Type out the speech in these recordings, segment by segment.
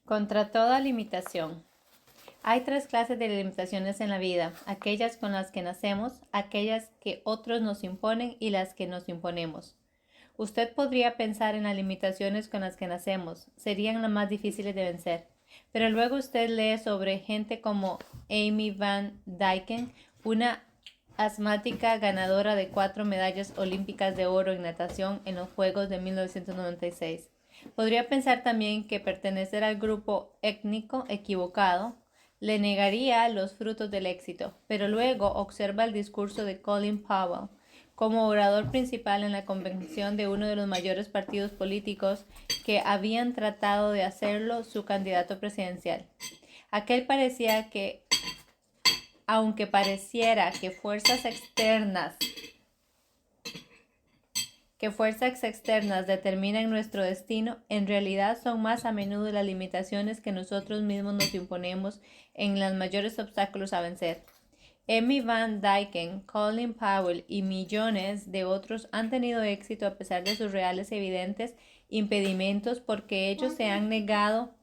Contra toda limitación. Hay tres clases de limitaciones en la vida: aquellas con las que nacemos, aquellas que otros nos imponen y las que nos imponemos. Usted podría pensar en las limitaciones con las que nacemos, serían las más difíciles de vencer. Pero luego usted lee sobre gente como Amy Van Dyken, una asmática ganadora de 4 medallas olímpicas de oro en natación en los Juegos de 1996. Podría pensar también que pertenecer al grupo étnico equivocado le negaría los frutos del éxito, pero luego observa el discurso de Colin Powell como orador principal en la convención de uno de los mayores partidos políticos que habían tratado de hacerlo su candidato presidencial. Aquel parecía que, aunque pareciera que fuerzas externas determinan nuestro destino, en realidad son más a menudo las limitaciones que nosotros mismos nos imponemos en los mayores obstáculos a vencer. Amy Van Dyken, Colin Powell y millones de otros han tenido éxito a pesar de sus reales y evidentes impedimentos porque ellos se han negado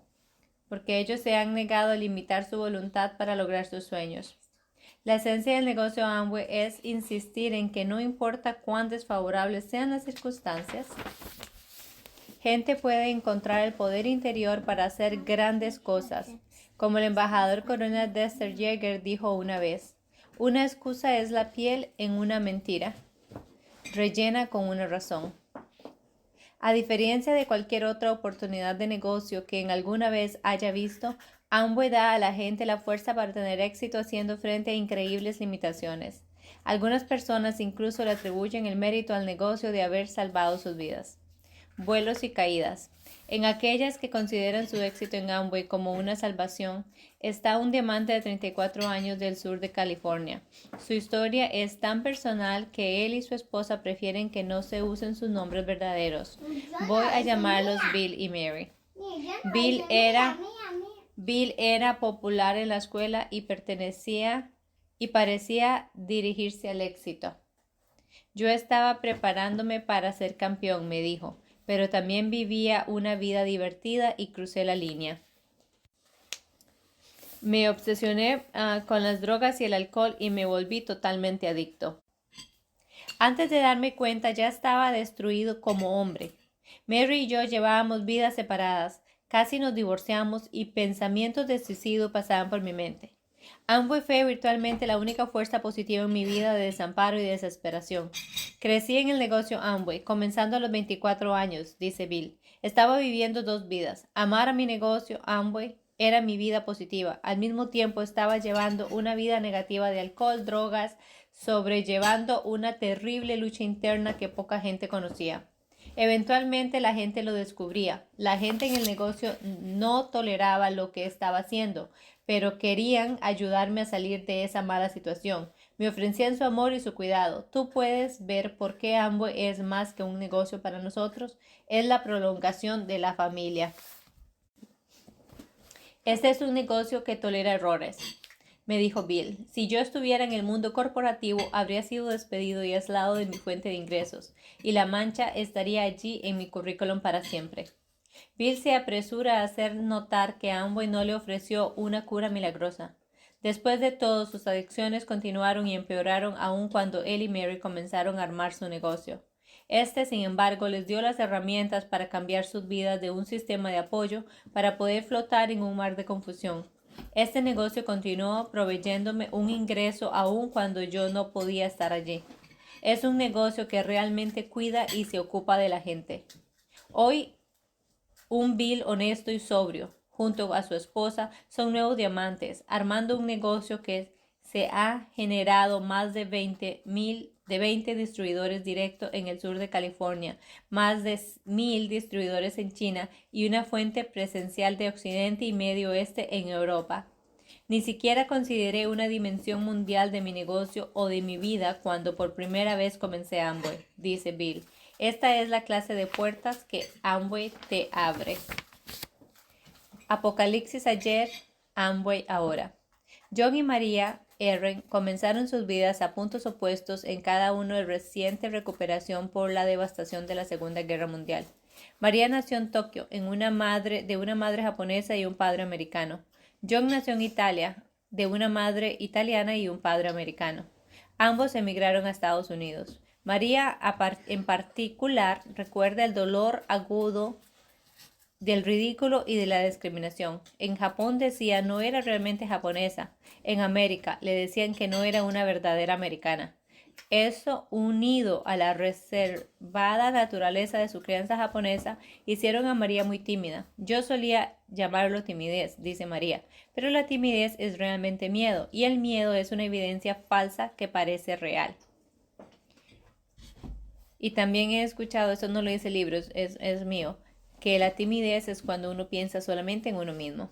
a limitar su voluntad para lograr sus sueños. La esencia del negocio Amway es insistir en que no importa cuán desfavorables sean las circunstancias, gente puede encontrar el poder interior para hacer grandes cosas. Como el embajador coronel Dexter Yeager dijo una vez, una excusa es la piel en una mentira, rellena con una razón. A diferencia de cualquier otra oportunidad de negocio que en alguna vez haya visto, Amway da a la gente la fuerza para tener éxito haciendo frente a increíbles limitaciones. Algunas personas incluso le atribuyen el mérito al negocio de haber salvado sus vidas. Vuelos y caídas. En aquellas que consideran su éxito en Amway como una salvación, está un diamante de 34 años del sur de California. Su historia es tan personal que él y su esposa prefieren que no se usen sus nombres verdaderos. Voy a llamarlos Bill y Mary. Bill era popular en la escuela y parecía dirigirse al éxito. Yo estaba preparándome para ser campeón, me dijo, pero también vivía una vida divertida y crucé la línea. Me obsesioné con las drogas y el alcohol y me volví totalmente adicto. Antes de darme cuenta ya estaba destruido como hombre. Mary y yo llevábamos vidas separadas, casi nos divorciamos y pensamientos de suicidio pasaban por mi mente. Amway fue virtualmente la única fuerza positiva en mi vida de desamparo y desesperación. Crecí en el negocio Amway, comenzando a los 24 años, dice Bill. Estaba viviendo dos vidas. Amar a mi negocio Amway era mi vida positiva. Al mismo tiempo estaba llevando una vida negativa de alcohol, drogas, sobrellevando una terrible lucha interna que poca gente conocía. Eventualmente la gente lo descubría. La gente en el negocio no toleraba lo que estaba haciendo, pero querían ayudarme a salir de esa mala situación. Me ofrecían su amor y su cuidado. Tú puedes ver por qué Amway es más que un negocio para nosotros. Es la prolongación de la familia. Este es un negocio que tolera errores, me dijo Bill. Si yo estuviera en el mundo corporativo, habría sido despedido y aislado de mi fuente de ingresos, y la mancha estaría allí en mi currículum para siempre. Bill se apresura a hacer notar que Amway no le ofreció una cura milagrosa. Después de todo, sus adicciones continuaron y empeoraron aun cuando él y Mary comenzaron a armar su negocio. Sin embargo, les dio las herramientas para cambiar sus vidas de un sistema de apoyo para poder flotar en un mar de confusión. Este negocio continuó proveyéndome un ingreso aun cuando yo no podía estar allí. Es un negocio que realmente cuida y se ocupa de la gente. Hoy, un Bill honesto y sobrio, junto a su esposa, son nuevos diamantes, armando un negocio que se ha generado más de 20 distribuidores directos en el sur de California, más de 1,000 distribuidores en China y una fuente presencial de Occidente y Medio Oeste en Europa. Ni siquiera consideré una dimensión mundial de mi negocio o de mi vida cuando por primera vez comencé Amway, dice Bill. Esta es la clase de puertas que Amway te abre. Apocalipsis ayer, Amway ahora. John y María Herren comenzaron sus vidas a puntos opuestos en cada uno de reciente recuperación por la devastación de la Segunda Guerra Mundial. María nació en Tokio de una madre japonesa y un padre americano. John nació en Italia de una madre italiana y un padre americano. Ambos emigraron a Estados Unidos. María, en particular, recuerda el dolor agudo del ridículo y de la discriminación. En Japón decía no era realmente japonesa. En América le decían que no era una verdadera americana. Eso, unido a la reservada naturaleza de su crianza japonesa, hicieron a María muy tímida. Yo solía llamarlo timidez, dice María, pero la timidez es realmente miedo, y el miedo es una evidencia falsa que parece real. Y también he escuchado, eso no lo dice el libro, es mío, que la timidez es cuando uno piensa solamente en uno mismo.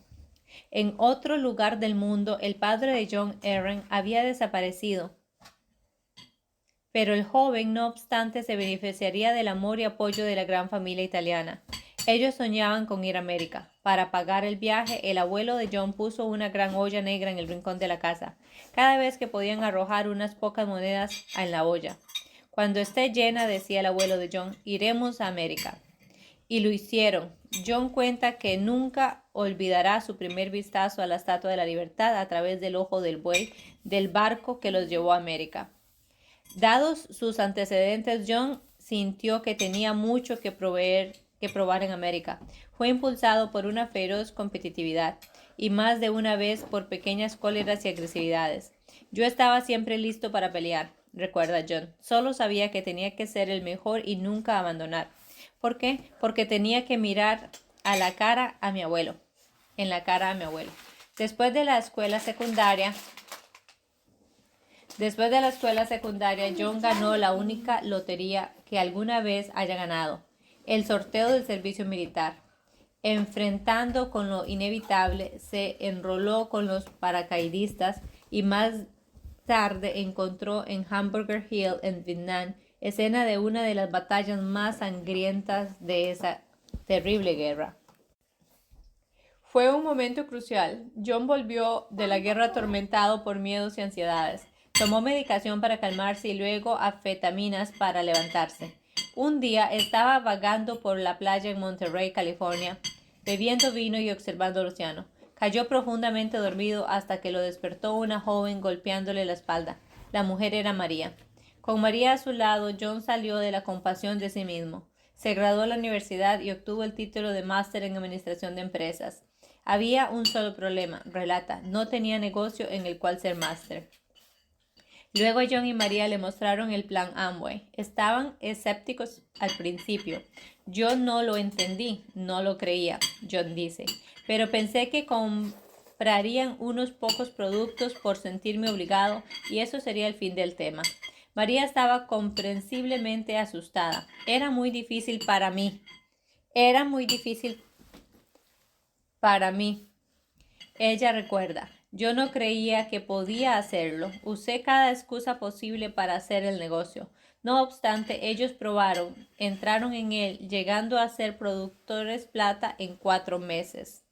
En otro lugar del mundo, el padre de John Aaron había desaparecido, pero el joven, no obstante, se beneficiaría del amor y apoyo de la gran familia italiana. Ellos soñaban con ir a América. Para pagar el viaje, el abuelo de John puso una gran olla negra en el rincón de la casa, cada vez que podían arrojar unas pocas monedas en la olla. Cuando esté llena, decía el abuelo de John, iremos a América. Y lo hicieron. John cuenta que nunca olvidará su primer vistazo a la Estatua de la Libertad a través del ojo del buey del barco que los llevó a América. Dados sus antecedentes, John sintió que tenía mucho que probar en América. Fue impulsado por una feroz competitividad y más de una vez por pequeñas cóleras y agresividades. Yo estaba siempre listo para pelear, recuerda John. Solo sabía que tenía que ser el mejor y nunca abandonar. ¿Por qué? Porque tenía que mirar en la cara a mi abuelo. Después de la escuela secundaria, John ganó la única lotería que alguna vez haya ganado, el sorteo del servicio militar. Enfrentando con lo inevitable, se enroló con los paracaidistas y más tarde encontró en Hamburger Hill, en Vietnam, escena de una de las batallas más sangrientas de esa terrible guerra. Fue un momento crucial. John volvió de la guerra atormentado por miedos y ansiedades. Tomó medicación para calmarse y luego anfetaminas para levantarse. Un día estaba vagando por la playa en Monterey, California, bebiendo vino y observando el océano. Cayó profundamente dormido hasta que lo despertó una joven golpeándole la espalda. La mujer era María. Con María a su lado, John salió de la compasión de sí mismo. Se graduó en la universidad y obtuvo el título de máster en administración de empresas. Había un solo problema, relata, no tenía negocio en el cual ser máster. Luego John y María le mostraron el plan Amway. Estaban escépticos al principio. Yo no lo entendí, no lo creía, John dice, pero pensé que comprarían unos pocos productos por sentirme obligado y eso sería el fin del tema. María estaba comprensiblemente asustada. Era muy difícil para mí. Ella recuerda, yo no creía que podía hacerlo. Usé cada excusa posible para hacer el negocio. No obstante, ellos probaron, entraron en él, llegando a ser productores plata en 4 meses.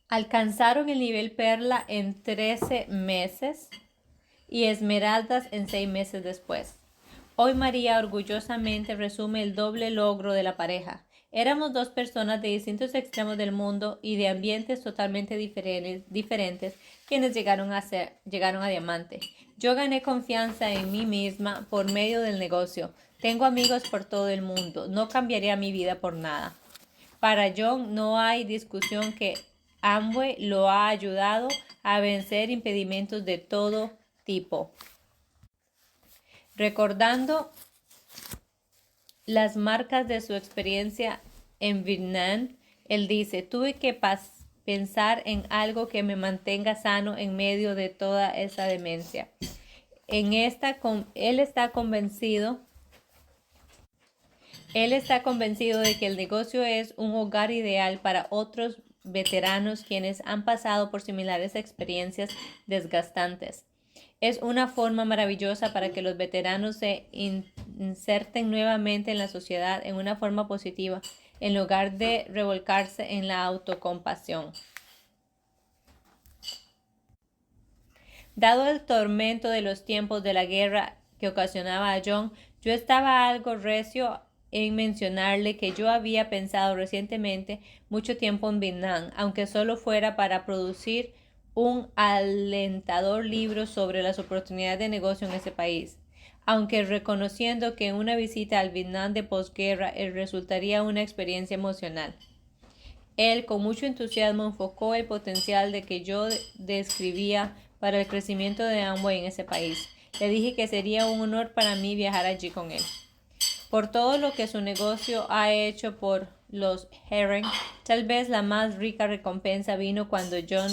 Alcanzaron el nivel perla en 13 meses y esmeraldas en 6 meses después. Hoy María orgullosamente resume el doble logro de la pareja. Éramos 2 personas de distintos extremos del mundo y de ambientes totalmente diferentes quienes llegaron a diamante. Yo gané confianza en mí misma por medio del negocio. Tengo amigos por todo el mundo. No cambiaría mi vida por nada. Para John no hay discusión que Amway lo ha ayudado a vencer impedimentos de todo tipo. Recordando las marcas de su experiencia en Vietnam, él dice, tuve que pensar en algo que me mantenga sano en medio de toda esa demencia. Él está convencido de que el negocio es un hogar ideal para otros veteranos quienes han pasado por similares experiencias desgastantes. Es una forma maravillosa para que los veteranos se inserten nuevamente en la sociedad en una forma positiva, en lugar de revolcarse en la autocompasión. Dado el tormento de los tiempos de la guerra que ocasionaba a John, yo estaba algo recio en mencionarle que yo había pensado recientemente mucho tiempo en Vietnam, aunque solo fuera para producir un alentador libro sobre las oportunidades de negocio en ese país, aunque reconociendo que una visita al Vietnam de posguerra resultaría una experiencia emocional. Él, con mucho entusiasmo, enfocó el potencial de que yo describía para el crecimiento de Amway en ese país. Le dije que sería un honor para mí viajar allí con él. Por todo lo que su negocio ha hecho por los Herring, tal vez la más rica recompensa vino cuando John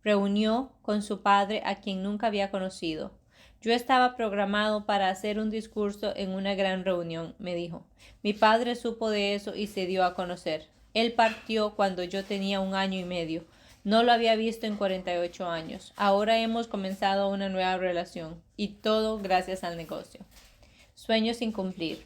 reunió con su padre, a quien nunca había conocido. Yo estaba programado para hacer un discurso en una gran reunión, me dijo. Mi padre supo de eso y se dio a conocer. Él partió cuando yo tenía 1 año y medio. No lo había visto en 48 años. Ahora hemos comenzado una nueva relación, y todo gracias al negocio. Sueños sin cumplir.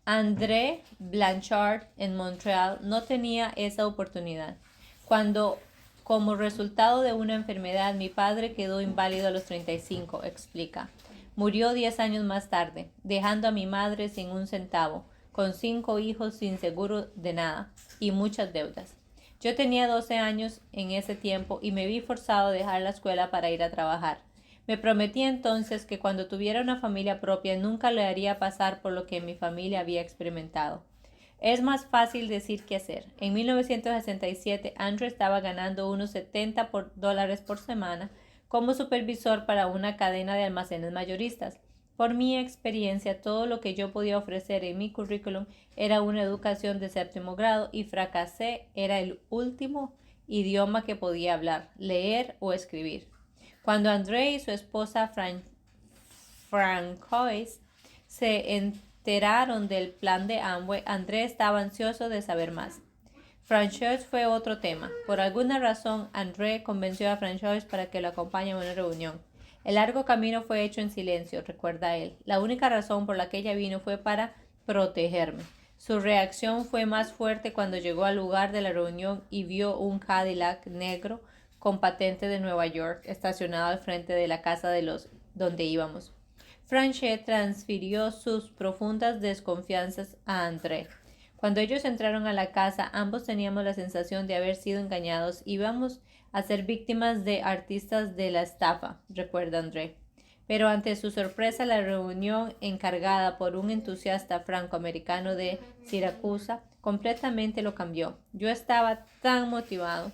André Blanchard en Montreal no tenía esa oportunidad. Cuando, como resultado de una enfermedad, mi padre quedó inválido a los 35, explica. Murió 10 años más tarde, dejando a mi madre sin un centavo, con 5 hijos sin seguro de nada y muchas deudas. Yo tenía 12 años en ese tiempo y me vi forzado a dejar la escuela para ir a trabajar. Me prometí entonces que cuando tuviera una familia propia nunca le haría pasar por lo que mi familia había experimentado. Es más fácil decir que hacer. En 1967, Andrew estaba ganando unos $70 por semana como supervisor para una cadena de almacenes mayoristas. Por mi experiencia, todo lo que yo podía ofrecer en mi currículum era una educación de 7º grado y fracasé era el último idioma que podía hablar, leer o escribir. Cuando André y su esposa Francois se enteraron del plan de Amway, André estaba ansioso de saber más. Francois fue otro tema. Por alguna razón, André convenció a Francois para que lo acompañe a una reunión. El largo camino fue hecho en silencio, recuerda él. La única razón por la que ella vino fue para protegerme. Su reacción fue más fuerte cuando llegó al lugar de la reunión y vio un Cadillac negro con patente de Nueva York estacionado al frente de la casa donde íbamos. Francois transfirió sus profundas desconfianzas a André. Cuando ellos entraron a la casa, ambos teníamos la sensación de haber sido engañados y íbamos a ser víctimas de artistas de la estafa, recuerda André. Pero ante su sorpresa, la reunión encargada por un entusiasta francoamericano de Siracusa completamente lo cambió. Yo estaba tan motivado,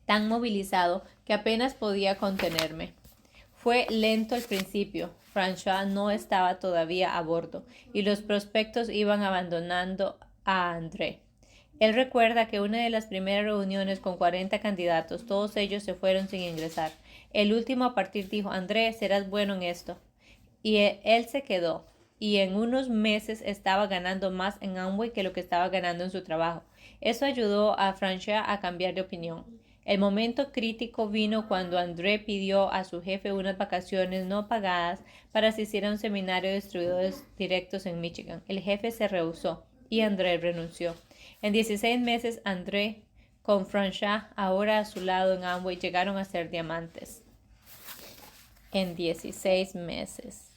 tan movilizado, que apenas podía contenerme. Fue lento al principio. François no estaba todavía a bordo y los prospectos iban abandonando a André. Él recuerda que una de las primeras reuniones con 40 candidatos, todos ellos se fueron sin ingresar. El último a partir dijo: André, serás bueno en esto. Y él se quedó, y en unos meses estaba ganando más en Amway que lo que estaba ganando en su trabajo. Eso ayudó a François a cambiar de opinión. El momento crítico vino cuando André pidió a su jefe unas vacaciones no pagadas para asistir a un seminario de distribuidores directos en Michigan. El jefe se rehusó y André renunció. En 16 meses, André, con François ahora a su lado en Amway, llegaron a ser diamantes. En 16 meses.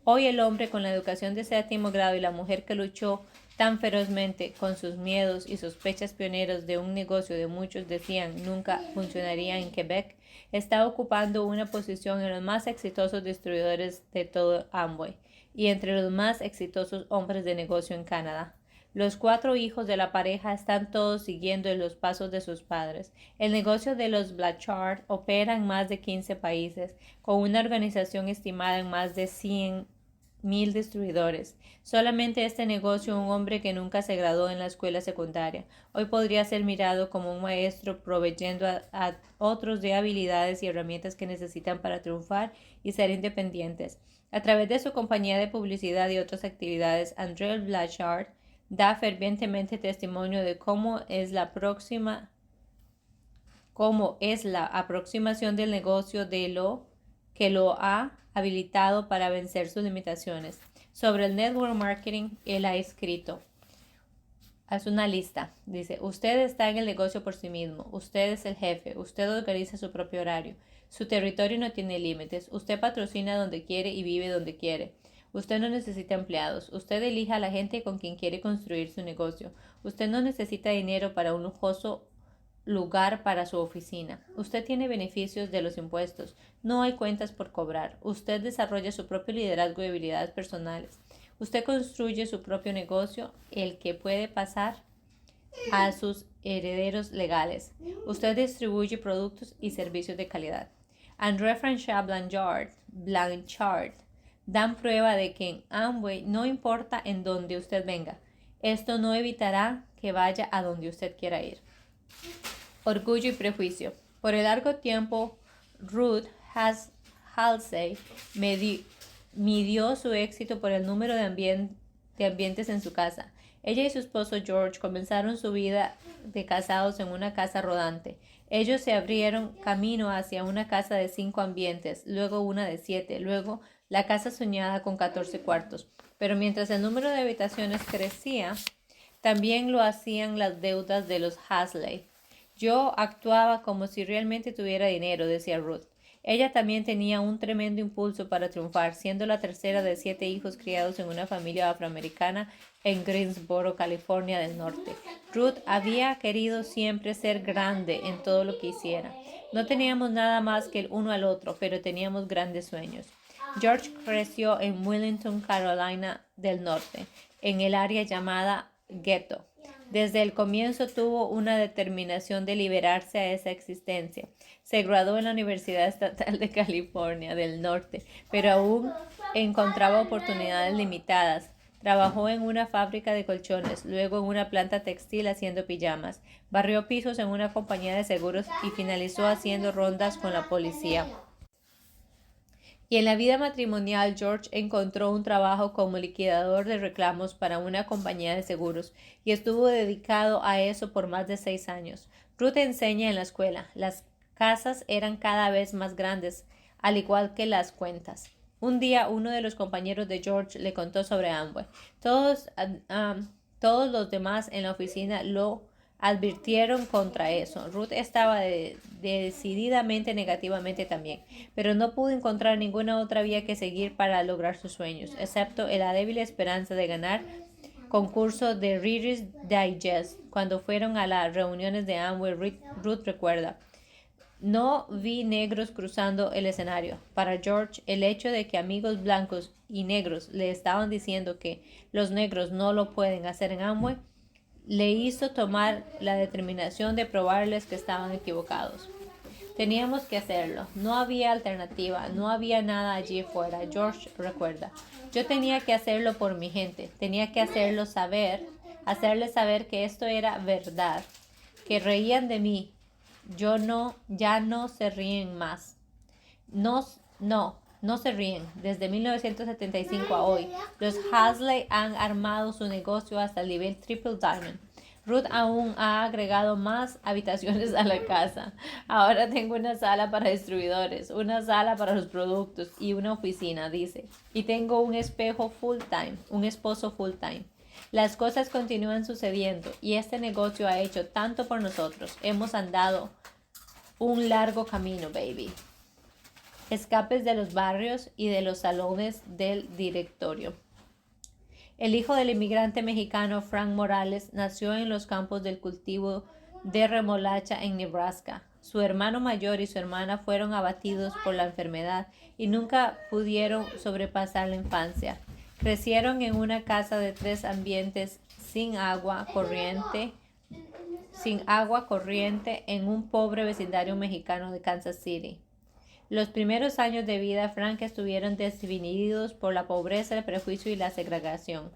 Hoy el hombre con la educación de 7º grado y la mujer que luchó tan ferozmente con sus miedos y sospechas pioneros de un negocio de muchos decían nunca funcionaría en Quebec, está ocupando una posición en los más exitosos distribuidores de todo Amway y entre los más exitosos hombres de negocio en Canadá. Los 4 hijos de la pareja están todos siguiendo en los pasos de sus padres. El negocio de los Blanchard opera en más de 15 países, con una organización estimada en más de 100,000 distribuidores. Solamente este negocio, un hombre que nunca se graduó en la escuela secundaria, hoy podría ser mirado como un maestro proveyendo a otros de habilidades y herramientas que necesitan para triunfar y ser independientes. A través de su compañía de publicidad y otras actividades, André Blanchard da fervientemente testimonio de cómo es la aproximación del negocio de lo que lo ha habilitado para vencer sus limitaciones. Sobre el network marketing, él ha escrito: Haz una lista. Dice, usted está en el negocio por sí mismo. Usted es el jefe. Usted organiza su propio horario. Su territorio no tiene límites. Usted patrocina donde quiere y vive donde quiere. Usted no necesita empleados. Usted elija a la gente con quien quiere construir su negocio. Usted no necesita dinero para un lujoso lugar para su oficina. Usted tiene beneficios de los impuestos. No hay cuentas por cobrar. Usted desarrolla su propio liderazgo y habilidades personales. Usted construye su propio negocio, el que puede pasar a sus herederos legales. Usted distribuye productos y servicios de calidad. André Francois Blanchard dan prueba de que en Amway no importa en dónde usted venga. Esto no evitará que vaya a donde usted quiera ir. Orgullo y prejuicio. Por el largo tiempo, Ruth Halsey midió su éxito por el número de ambientes en su casa. Ella y su esposo George comenzaron su vida de casados en una casa rodante. Ellos se abrieron camino hacia una casa de 5 ambientes, luego una de 7, luego la casa soñada con 14 cuartos. Pero mientras el número de habitaciones crecía, también lo hacían las deudas de los Halsey. Yo actuaba como si realmente tuviera dinero, decía Ruth. Ella también tenía un tremendo impulso para triunfar, siendo la tercera de 7 hijos criados en una familia afroamericana en Greensboro, California del Norte. Ruth había querido siempre ser grande en todo lo que hiciera. No teníamos nada más que el uno al otro, pero teníamos grandes sueños. George creció en Wilmington, Carolina del Norte, en el área llamada Ghetto. Desde el comienzo tuvo una determinación de liberarse a esa existencia. Se graduó en la Universidad Estatal de California del Norte, pero aún encontraba oportunidades limitadas. Trabajó en una fábrica de colchones, luego en una planta textil haciendo pijamas, barrió pisos en una compañía de seguros y finalizó haciendo rondas con la policía. Y en la vida matrimonial, George encontró un trabajo como liquidador de reclamos para una compañía de seguros y estuvo dedicado a eso por más de 6 años. Ruth enseña en la escuela. Las casas eran cada vez más grandes, al igual que las cuentas. Un día, uno de los compañeros de George le contó sobre Amway. Todos los demás en la oficina lo advirtieron contra eso. Ruth estaba decididamente negativamente también, pero no pudo encontrar ninguna otra vía que seguir para lograr sus sueños, excepto la débil esperanza de ganar concurso de Reader's Digest. Cuando fueron a las reuniones de Amway, Ruth recuerda: no vi negros cruzando el escenario. Para George, el hecho de que amigos blancos y negros le estaban diciendo que los negros no lo pueden hacer en Amway le hizo tomar la determinación de probarles que estaban equivocados. Teníamos que hacerlo. No había alternativa. No había nada allí fuera. George recuerda: yo tenía que hacerlo por mi gente. Tenía que hacerles saber que esto era verdad. Que reían de mí. Ya no se ríen más. No se ríen. Desde 1975 a hoy, los Halsey han armado su negocio hasta el nivel Triple Diamond. Ruth aún ha agregado más habitaciones a la casa. Ahora tengo una sala para distribuidores, una sala para los productos y una oficina, dice. Y tengo un esposo full time. Las cosas continúan sucediendo y este negocio ha hecho tanto por nosotros. Hemos andado un largo camino, baby. Escapes de los barrios y de los salones del directorio. El hijo del inmigrante mexicano Frank Morales nació en los campos del cultivo de remolacha en Nebraska. Su hermano mayor y su hermana fueron abatidos por la enfermedad y nunca pudieron sobrepasar la infancia. Crecieron en una casa de 3 ambientes sin agua corriente en un pobre vecindario mexicano de Kansas City. Los primeros años de vida Frank estuvieron definidos por la pobreza, el prejuicio y la segregación.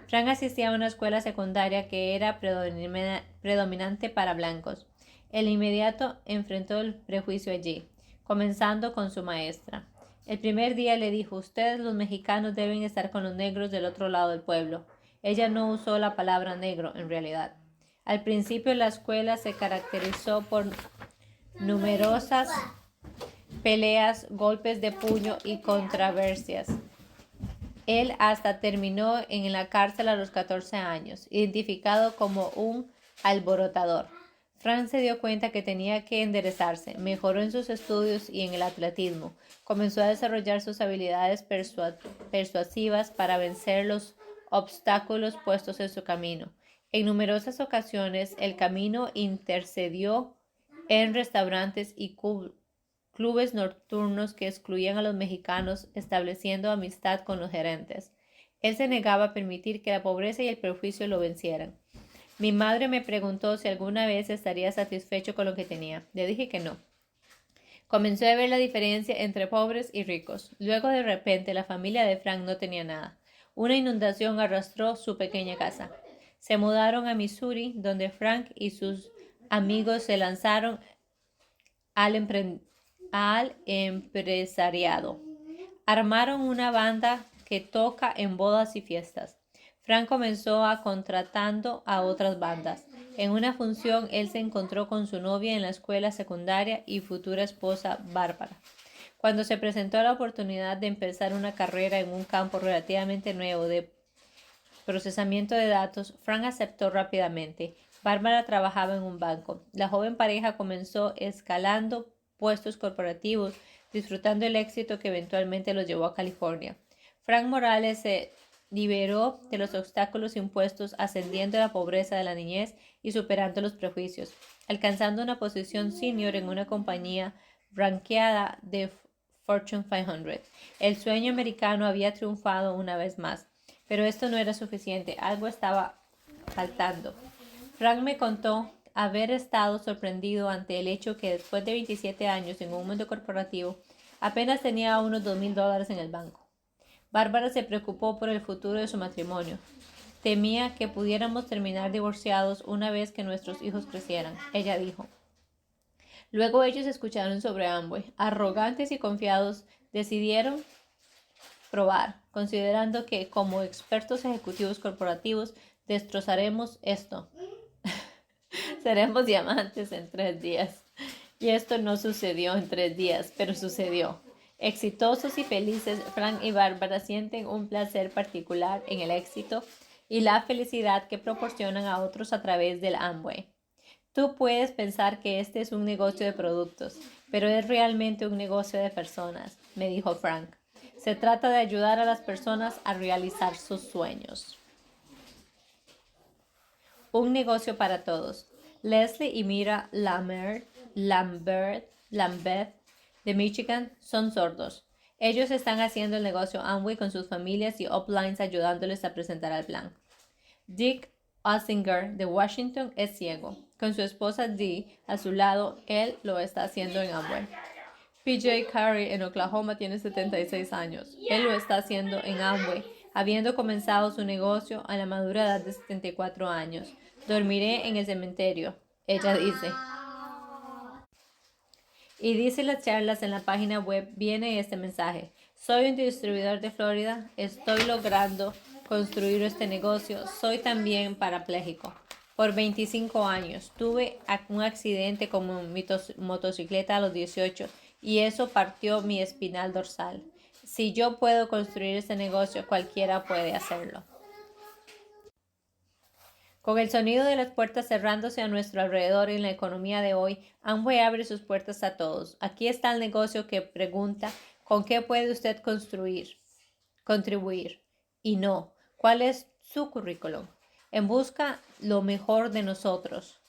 Frank asistía a una escuela secundaria que era predominante para blancos. El inmediato enfrentó el prejuicio allí, comenzando con su maestra. El primer día le dijo: ustedes los mexicanos deben estar con los negros del otro lado del pueblo. Ella no usó la palabra negro en realidad. Al principio la escuela se caracterizó por numerosas peleas, golpes de puño y controversias. Él hasta terminó en la cárcel a los 14 años, identificado como un alborotador. Frank se dio cuenta que tenía que enderezarse, mejoró en sus estudios y en el atletismo. Comenzó a desarrollar sus habilidades persuasivas para vencer los obstáculos puestos en su camino. En numerosas ocasiones, el camino intercedió en restaurantes y clubes nocturnos que excluían a los mexicanos, estableciendo amistad con los gerentes. Él se negaba a permitir que la pobreza y el prejuicio lo vencieran. Mi madre me preguntó si alguna vez estaría satisfecho con lo que tenía. Le dije que no. Comencé a ver la diferencia entre pobres y ricos. Luego, de repente, la familia de Frank no tenía nada. Una inundación arrastró su pequeña casa. Se mudaron a Missouri, donde Frank y sus amigos se lanzaron al empresariado. Armaron una banda que toca en bodas y fiestas. Frank comenzó a contratando a otras bandas. En una función, él se encontró con su novia en la escuela secundaria y futura esposa Bárbara. Cuando se presentó la oportunidad de empezar una carrera en un campo relativamente nuevo de procesamiento de datos, Frank aceptó rápidamente. Bárbara trabajaba en un banco. La joven pareja comenzó escalando puestos corporativos, disfrutando el éxito que eventualmente los llevó a California. Frank Morales se liberó de los obstáculos impuestos, ascendiendo a la pobreza de la niñez y superando los prejuicios, alcanzando una posición senior en una compañía ranqueada de Fortune 500. El sueño americano había triunfado una vez más. Pero esto no era suficiente, algo estaba faltando. Frank me contó haber estado sorprendido ante el hecho que después de 27 años en un mundo corporativo, apenas tenía unos $2,000 en el banco. Bárbara se preocupó por el futuro de su matrimonio. Temía que pudiéramos terminar divorciados una vez que nuestros hijos crecieran. Ella dijo. Luego ellos escucharon sobre Amway. Arrogantes y confiados, decidieron probar, considerando que como expertos ejecutivos corporativos destrozaremos esto. Seremos diamantes en 3 días. Y esto no sucedió en 3 días, pero sucedió. Exitosos y felices, Frank y Bárbara sienten un placer particular en el éxito y la felicidad que proporcionan a otros a través del Amway. Tú puedes pensar que este es un negocio de productos, pero es realmente un negocio de personas, me dijo Frank. Se trata de ayudar a las personas a realizar sus sueños. Un negocio para todos. Leslie y Mira Lambert de Michigan son sordos. Ellos están haciendo el negocio Amway con sus familias y uplines ayudándoles a presentar el plan. Dick Ossinger de Washington es ciego. Con su esposa Dee a su lado, él lo está haciendo en Amway. PJ Carey en Oklahoma tiene 76 años. Él lo está haciendo en Amway, habiendo comenzado su negocio a la madura edad de 74 años. Dormiré en el cementerio, ella dice. Y dice las charlas en la página web, viene este mensaje. Soy un distribuidor de Florida, estoy logrando construir este negocio, soy también parapléjico. Por 25 años tuve un accidente con mi motocicleta a los 18 y eso partió mi espinal dorsal. Si yo puedo construir este negocio, cualquiera puede hacerlo. Con el sonido de las puertas cerrándose a nuestro alrededor en la economía de hoy, Amway abre sus puertas a todos. Aquí está el negocio que pregunta ¿con qué puede usted contribuir? Y no, ¿cuál es su currículum? En busca lo mejor de nosotros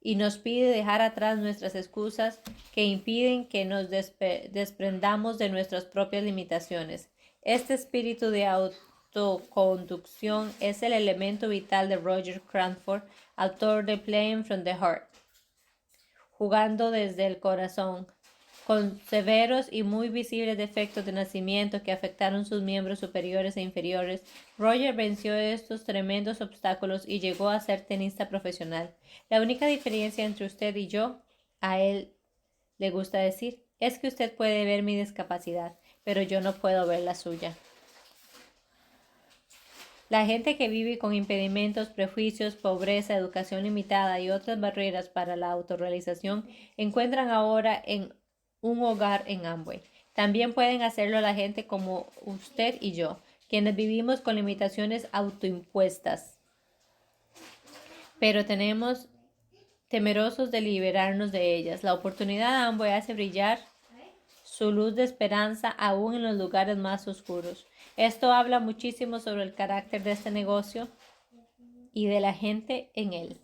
y nos pide dejar atrás nuestras excusas que impiden que nos desprendamos de nuestras propias limitaciones. Este espíritu de autoconducción es el elemento vital de Roger Cranford, autor de Playing from the Heart, jugando desde el corazón. Con severos y muy visibles defectos de nacimiento que afectaron sus miembros superiores e inferiores, Roger venció estos tremendos obstáculos y llegó a ser tenista profesional. La única diferencia entre usted y yo, a él le gusta decir, es que usted puede ver mi discapacidad, pero yo no puedo ver la suya. La gente que vive con impedimentos, prejuicios, pobreza, educación limitada y otras barreras para la autorrealización encuentran ahora en un hogar en Amway. También pueden hacerlo la gente como usted y yo, quienes vivimos con limitaciones autoimpuestas, pero tenemos temerosos de liberarnos de ellas. La oportunidad de Amway hace brillar su luz de esperanza aún en los lugares más oscuros. Esto habla muchísimo sobre el carácter de este negocio y de la gente en él.